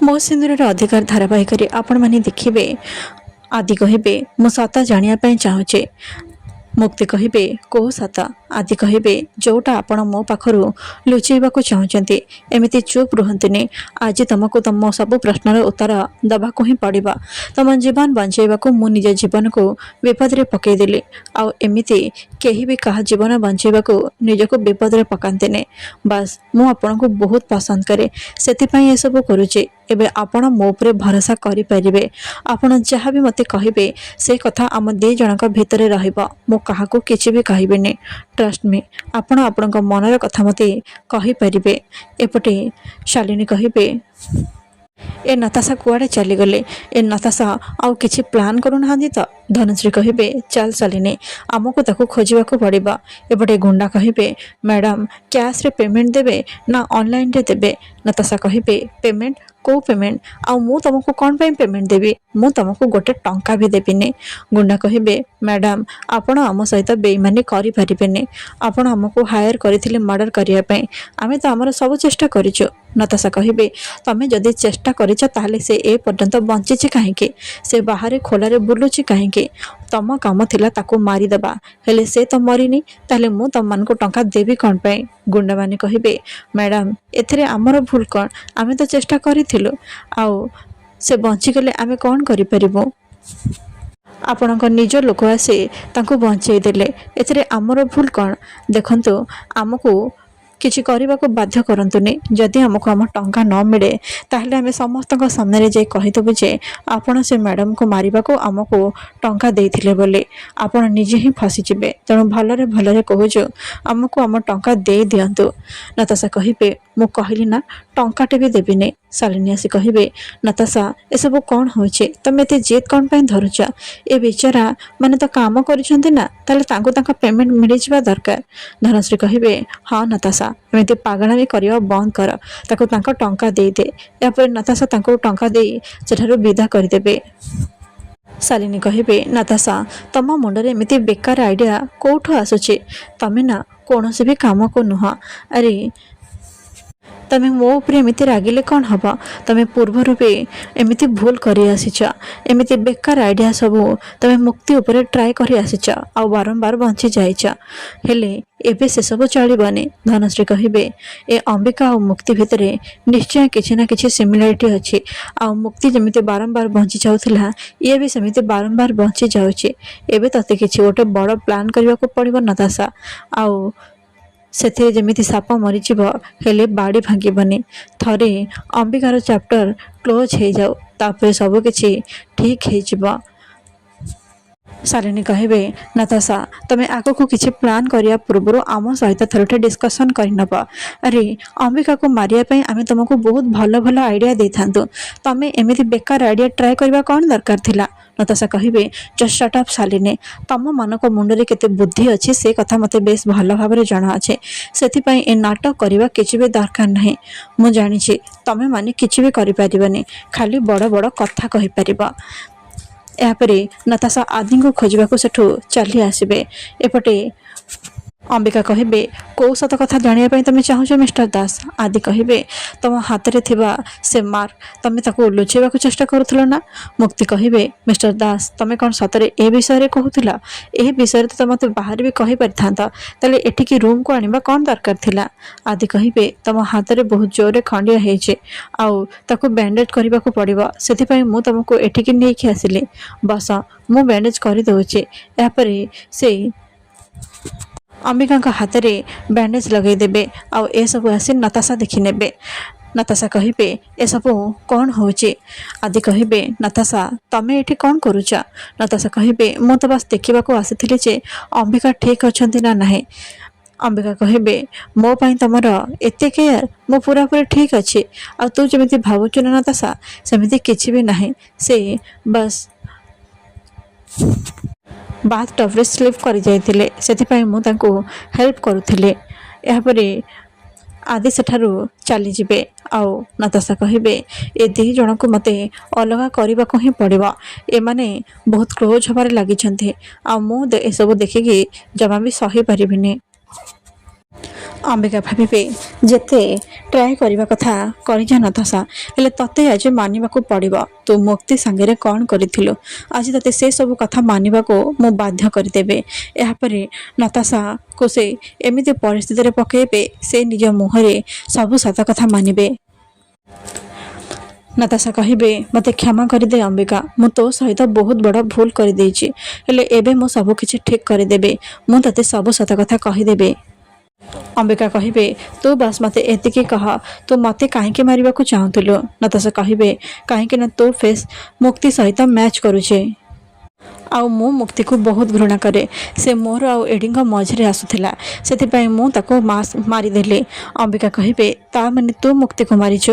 ମୋ ସିନ୍ଦୁରର ଅଧିକାର ଧାରାବାହିକରେ ଆପଣମାନେ ଦେଖିବେ। ଆଦି କହିବେ ମୁଁ ସତ ଜାଣିବା ପାଇଁ ଚାହୁଁଛି। ମୁକ୍ତି କହିବେ କୋଉ ସତ? ଆଦି କହିବେ ଯୋଉଟା ଆପଣ ମୋ ପାଖରୁ ଲୁଚେଇବାକୁ ଚାହୁଁଛନ୍ତି। ଏମିତି ଚୁପ୍ ରୁହନ୍ତୁନି। ଆଜି ତମକୁ ତମ ସବୁ ପ୍ରଶ୍ନର ଉତ୍ତର ଦେବାକୁ ହିଁ ପଡ଼ିବ। ତମ ଜୀବନ ବଞ୍ଚାଇବାକୁ ମୁଁ ନିଜ ଜୀବନକୁ ବିପଦରେ ପକାଇଦେଲି। ଆଉ ଏମିତି କେହି ବି କାହା ଜୀବନ ବଞ୍ଚାଇବାକୁ ନିଜକୁ ବିପଦରେ ପକାନ୍ତିନି। ବାସ୍ ମୁଁ ଆପଣଙ୍କୁ ବହୁତ ପସନ୍ଦ କରେ, ସେଥିପାଇଁ ଏସବୁ କରୁଛି। ଏବେ ଆପଣ ମୋ ଉପରେ ଭରସା କରିପାରିବେ। ଆପଣ ଯାହା ବି ମୋତେ କହିବେ ସେ କଥା ଆମ ଦୁଇ ଜଣଙ୍କ ଭିତରେ ରହିବ। ମୁଁ କାହାକୁ କିଛି ବି କହିବିନି। ଟ୍ରଷ୍ଟ ମି। ଆପଣ ଆପଣଙ୍କ ମନର କଥା ମୋତେ କହିପାରିବେ। ଏପଟେ ଶାଲିନୀ କହିବେ ଏ ନତାଶା କୁଆଡ଼େ ଚାଲିଗଲେ? ଏ ନତାଶା ଆଉ କିଛି ପ୍ଲାନ୍ କରୁନାହାନ୍ତି ତ? ଧନଶ୍ରୀ କହିବେ ଚାଲ ଶାଲିନୀ, ଆମକୁ ତାକୁ ଖୋଜିବାକୁ ପଡ଼ିବ। ଏପଟେ ଗୁଣ୍ଡା କହିବେ ମ୍ୟାଡ଼ାମ୍ କ୍ୟାସ୍ରେ ପେମେଣ୍ଟ ଦେବେ ନା ଅନଲାଇନ୍ରେ ଦେବେ? ନତାଶା କହିବେ ପେମେଣ୍ଟ? କେଉଁ ପେମେଣ୍ଟ? ଆଉ ମୁଁ ତମକୁ କ'ଣ ପାଇଁ ପେମେଣ୍ଟ ଦେବି? ମୁଁ ତମକୁ ଗୋଟେ ଟଙ୍କା ବି ଦେବିନି। ଗୁଣ୍ଡା କହିବେ ମ୍ୟାଡ଼ାମ୍ ଆପଣ ଆମ ସହିତ ବେଇମାନି କରିପାରିବେନି। ଆପଣ ଆମକୁ ହାୟାର କରିଥିଲେ ମର୍ଡ଼ର କରିବା ପାଇଁ। ଆମେ ତ ଆମର ସବୁ ଚେଷ୍ଟା କରିଛୁ। ନତାଶା କହିବେ ତମେ ଯଦି ଚେଷ୍ଟା କରିଛ ତାହେଲେ ସେ ଏ ପର୍ଯ୍ୟନ୍ତ ବଞ୍ଚିଛି କାହିଁକି? ସେ ବାହାରେ ଖୋଲାରେ ବୁଲୁଛି କାହିଁକି? ତମ କାମ ଥିଲା ତାକୁ ମାରିଦେବା, ହେଲେ ସେ ତ ମରିନି। ତାହେଲେ ମୁଁ ତମମାନଙ୍କୁ ଟଙ୍କା ଦେବି କ'ଣ ପାଇଁ? ଗୁଣ୍ଡାମାନେ କହିବେ ମ୍ୟାଡ଼ାମ୍ ଏଥିରେ ଆମର ଭୁଲ କ'ଣ? ଆମେ ତ ଚେଷ୍ଟା କରିଥିଲୁ। ଆଉ ସେ ବଞ୍ଚିଗଲେ ଆମେ କ'ଣ କରିପାରିବୁ? ଆପଣଙ୍କ ନିଜ ଲୋକ ଆସି ତାଙ୍କୁ ବଞ୍ଚେଇ ଦେଲେ, ଏଥିରେ ଆମର ଭୁଲ କ'ଣ? ଦେଖନ୍ତୁ ଆମକୁ କିଛି କରିବାକୁ ବାଧ୍ୟ କରନ୍ତୁନି। ଯଦି ଆମକୁ ଆମ ଟଙ୍କା ନ ମିଳେ ତାହେଲେ ଆମେ ସମସ୍ତଙ୍କ ସାମ୍ନାରେ ଯାଇ କହିଦେବୁ ଯେ ଆପଣ ସେ ମ୍ୟାଡ଼ାମକୁ ମାରିବାକୁ ଆମକୁ ଟଙ୍କା ଦେଇଥିଲେ ବୋଲି। ଆପଣ ନିଜେ ହିଁ ଫସିଯିବେ। ତେଣୁ ଭଲରେ ଭଲରେ କହୁଛୁ ଆମକୁ ଆମ ଟଙ୍କା ଦେଇ ଦିଅନ୍ତୁ। ନତାଶା କହିବେ ମୁଁ କହିଲି ନା ଟଙ୍କାଟେ ବି ଦେବିନି। ଶାଲିନୀ ଆସି କହିବେ ନତାଶା ଏସବୁ କ'ଣ ହେଉଛି? ତମେ ଏତେ ଜିଦ୍ କ'ଣ ପାଇଁ ଧରୁଛ? ଏ ବିଚାରା ମାନେ ତ କାମ କରିଛନ୍ତି ନା, ତାହେଲେ ତାଙ୍କୁ ତାଙ୍କ ପେମେଣ୍ଟ ମିଳିଯିବା ଦରକାର। ଧନଶ୍ରୀ କହିବେ ହଁ ନତାଶା ଏମିତି ପାଗଳାମି କରିବା ବନ୍ଦ କର, ତାକୁ ତାଙ୍କ ଟଙ୍କା ଦେଇଦେ। ଏହାପରେ ନତାଶା ତାଙ୍କୁ ଟଙ୍କା ଦେଇ ସେଠାରୁ ବିଦା କରିଦେବେ। ଶାଲିନୀ କହିବେ ନତାଶା ତମ ମୁଣ୍ଡରେ ଏମିତି ବେକାର ଆଇଡ଼ିଆ କେଉଁଠୁ ଆସୁଛି? ତମେ ନା କୌଣସି ବି କାମକୁ ନୁହଁ। ଆରେ ତମେ ମୋ ଉପରେ ଏମିତି ରାଗିଲେ କ'ଣ ହେବ? ତମେ ପୂର୍ବରୁ ବି ଏମିତି ଭୁଲ କରି ଆସିଛ। ଏମିତି ବେକାର ଆଇଡ଼ିଆ ସବୁ ତମେ ମୁକ୍ତି ଉପରେ ଟ୍ରାଏ କରି ଆସିଛ ଆଉ ବାରମ୍ବାର ବଞ୍ଚି ଯାଇଛ। ହେଲେ ଏବେ ସେସବୁ ଚଳିବନି। ଧନଶ୍ରୀ କହିବେ ଏ ଅମ୍ବିକା ଆଉ ମୁକ୍ତି ଭିତରେ ନିଶ୍ଚୟ କିଛି ନା କିଛି ସିମିଲାରିଟି ଅଛି। ଆଉ ମୁକ୍ତି ଯେମିତି ବାରମ୍ବାର ବଞ୍ଚି ଯାଉଥିଲା ଇଏ ବି ସେମିତି ବାରମ୍ବାର ବଞ୍ଚି ଯାଉଛି। ଏବେ ତତେ କିଛି ଗୋଟେ ବଡ଼ ପ୍ଲାନ୍ କରିବାକୁ ପଡ଼ିବ ନତାଶା। ଆଉ ସେଥିରେ ଯେମିତି ସାପ ମରିଯିବ ହେଲେ ବାଡ଼ି ଭାଙ୍ଗିବନି। ଥରେ ଅମ୍ବିକାର ଚାପ୍ଟର କ୍ଲୋଜ୍ ହେଇଯାଉ, ତାପରେ ସବୁ କିଛି ଠିକ୍ ହେଇଯିବ। ଶାଲିନୀ କହିବେ ନତାଶା ତମେ ଆଗକୁ କିଛି ପ୍ଲାନ୍ କରିବା ପୂର୍ବରୁ ଆମ ସହିତ ଥରଟେ ଡିସ୍କସନ୍ କରିନେବ। ଆରେ ଅମ୍ବିକାକୁ ମାରିବା ପାଇଁ ଆମେ ତୁମକୁ ବହୁତ ଭଲ ଭଲ ଆଇଡ଼ିଆ ଦେଇଥାନ୍ତୁ। ତମେ ଏମିତି ବେକାର ଆଇଡ଼ିଆ ଟ୍ରାଏ କରିବା କ'ଣ ଦରକାର ଥିଲା? ନତାଶା କହିବେ ଜଷ୍ଟ ଶଟ୍ ଅପ୍ ଶାଲିନୀ। ତମମାନଙ୍କ ମୁଣ୍ଡରେ କେତେ ବୁଦ୍ଧି ଅଛି ସେ କଥା ମୋତେ ବେଶ ଭଲ ଭାବରେ ଜଣାଅଛି। ସେଥିପାଇଁ ଏ ନାଟକ କରିବା କିଛି ବି ଦରକାର ନାହିଁ। ମୁଁ ଜାଣିଛି ତମେମାନେ କିଛି ବି କରିପାରିବନି, ଖାଲି ବଡ଼ ବଡ଼ କଥା କହିପାରିବ। ଏହାପରେ ନତାଶା ଆଦିଙ୍କୁ ଖୋଜିବାକୁ ସେଠୁ ଚାଲି ଆସିବେ। ଏପଟେ ଅମ୍ବିକା କହିବେ କୋଉ ସତ କଥା ଜାଣିବା ପାଇଁ ତମେ ଚାହୁଁଛ ମିଷ୍ଟର ଦାସ? ଆଦି କହିବେ ତମ ହାତରେ ଥିବା ସେ ମାର୍କ ତମେ ତାକୁ ଲୁଚେଇବାକୁ ଚେଷ୍ଟା କରୁଥିଲ ନା? ମୁକ୍ତି କହିବେ ମିଷ୍ଟର ଦାସ ତମେ କ'ଣ ସତରେ ଏ ବିଷୟରେ କହୁଥିଲ? ଏହି ବିଷୟରେ ତ ମୋତେ ବାହାରେ ବି କହିପାରିଥାନ୍ତ, ତାହେଲେ ଏଠିକି ରୁମ୍କୁ ଆଣିବା କ'ଣ ଦରକାର ଥିଲା? ଆଦି କହିବେ ତମ ହାତରେ ବହୁତ ଜୋରରେ ଖଣ୍ଡିଆ ହେଇଛି ଆଉ ତାକୁ ବ୍ୟାଣ୍ଡେଜ୍ କରିବାକୁ ପଡ଼ିବ, ସେଥିପାଇଁ ମୁଁ ତମକୁ ଏଠିକି ନେଇକି ଆସିଲି। ବସ ମୁଁ ବ୍ୟାଣ୍ଡେଜ୍ କରିଦେଉଛି। ଏହାପରେ ସେଇ ଅମ୍ବିକାଙ୍କ ହାତରେ ବ୍ୟାଣ୍ଡେଜ୍ ଲଗାଇଦେବେ ଆଉ ଏସବୁ ଆସି ନତାଶା ଦେଖିନେବେ। ନତାଶା କହିବେ ଏସବୁ କ'ଣ ହେଉଛି? ଆଦି କହିବେ ନତାଶା ତମେ ଏଠି କ'ଣ କରୁଛ? ନତାଶା କହିବେ ମୁଁ ତ ବାସ୍ ଦେଖିବାକୁ ଆସିଥିଲି ଯେ ଅମ୍ବିକା ଠିକ୍ ଅଛନ୍ତି ନା ନାହିଁ। ଅମ୍ବିକା କହିବେ ମୋ ପାଇଁ ତମର ଏତେ କେୟାର? ମୁଁ ପୁରାପୁରି ଠିକ୍ ଅଛି। ଆଉ ତୁ ଯେମିତି ଭାବୁଛୁ ନା ନତାଶା ସେମିତି କିଛି ବି ନାହିଁ। ସେ ବାସ୍ ବାଥ୍ ଟବ୍ରେ ସ୍ଲିପ୍ କରିଯାଇଥିଲେ, ସେଥିପାଇଁ ମୁଁ ତାଙ୍କୁ ହେଲ୍ପ କରୁଥିଲି। ଏହାପରେ ଆଦି ସେଠାରୁ ଚାଲିଯିବେ ଆଉ ନତାଶା କହିବେ ଏ ଦୁଇ ଜଣଙ୍କୁ ମୋତେ ଅଲଗା କରିବାକୁ ହିଁ ପଡ଼ିବ। ଏମାନେ ବହୁତ କ୍ଲୋଜ୍ ହେବାରେ ଲାଗିଛନ୍ତି ଆଉ ମୁଁ ଏସବୁ ଦେଖିକି ଜମା ବି ସହିପାରିବିନି। ଅମ୍ବିକା ଭାବିବେ ଯେତେ ଟ୍ରାଏ କରିବା କଥା କରିଯା ନତାଶା, ହେଲେ ତତେ ଆଜି ମାନିବାକୁ ପଡ଼ିବ। ତୁ ମୁକ୍ତି ସାଙ୍ଗରେ କ'ଣ କରିଥିଲୁ? ଆଜି ତତେ ସେସବୁ କଥା ମାନିବାକୁ ମୁଁ ବାଧ୍ୟ କରିଦେବେ। ଏହାପରେ ନତାଶାକୁ ସେ ଏମିତି ପରିସ୍ଥିତିରେ ପକାଇବେ ସେ ନିଜ ମୁହଁରେ ସବୁ ସତ କଥା ମାନିବେ। ନତାଶା କହିବେ, ମୋତେ କ୍ଷମା କରିଦେ ଅମ୍ବିକା, ମୁଁ ତୋ ସହିତ ବହୁତ ବଡ଼ ଭୁଲ କରିଦେଇଛି। ହେଲେ ଏବେ ମୁଁ ସବୁ କିଛି ଠିକ୍ କରିଦେବି। ମୁଁ ତତେ ସବୁ ସତ କଥା କହିଦେବି। ଅମ୍ବିକା କହିବେ, ତୁ ବାସ୍ ମୋତେ ଏତିକି କହ, ତୁ ମୋତେ କାହିଁକି ମାରିବାକୁ ଚାହୁଁଥିଲୁ? ନତାଶା କହିବେ, କାହିଁକି ନା ତୋ ଫେସ୍ ମୁକ୍ତି ସହିତ ମ୍ୟାଚ୍ କରୁଛେ। ଆଉ ମୁଁ ମୁକ୍ତିକୁ ବହୁତ ଘୃଣା କରେ। ସେ ମୋର ଆଉ ଏଡ଼ିଙ୍କ ମଝିରେ ଆସୁଥିଲା, ସେଥିପାଇଁ ମୁଁ ତାକୁ ମାରିଦେଲି। ଅମ୍ବିକା କହିବେ, ତା ମାନେ ତୁ ମୁକ୍ତିକୁ ମାରିଛୁ?